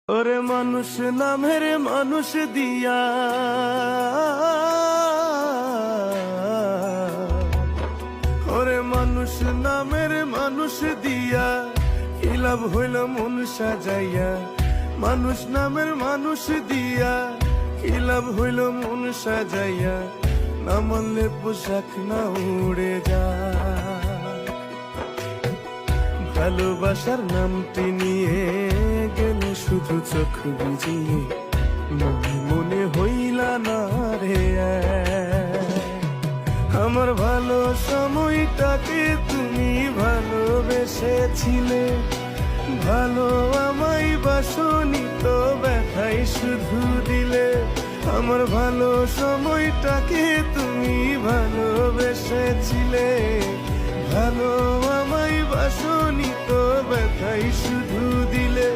ওরে মানুষ নামের মানুষ দিয়া ওরে মানুষ নামের মানুষ দিয়া কি লাভ হইল মন সাজাইয়া মানুষ নামের মানুষ দিয়া কি লাভ হইল মন সাজাইয়া না মানলে পোশাক না উড়ে যায় ভালোবাসার নামটি নিয়ে গেলে শুধু চোখ বুঝিয়ে মনে মনে হইলা না রে আমার ভালো সময়টাকে তুমি ভালোবেসেছিলে ভালো আমায় বাসনি তো ব্যথাই শুধু দিলে আমার ভালো সময়টাকে তুমি ভালোবেসেছিলে ভালো আমায় বাসনি তো ব্যথাই শুধু দিলে।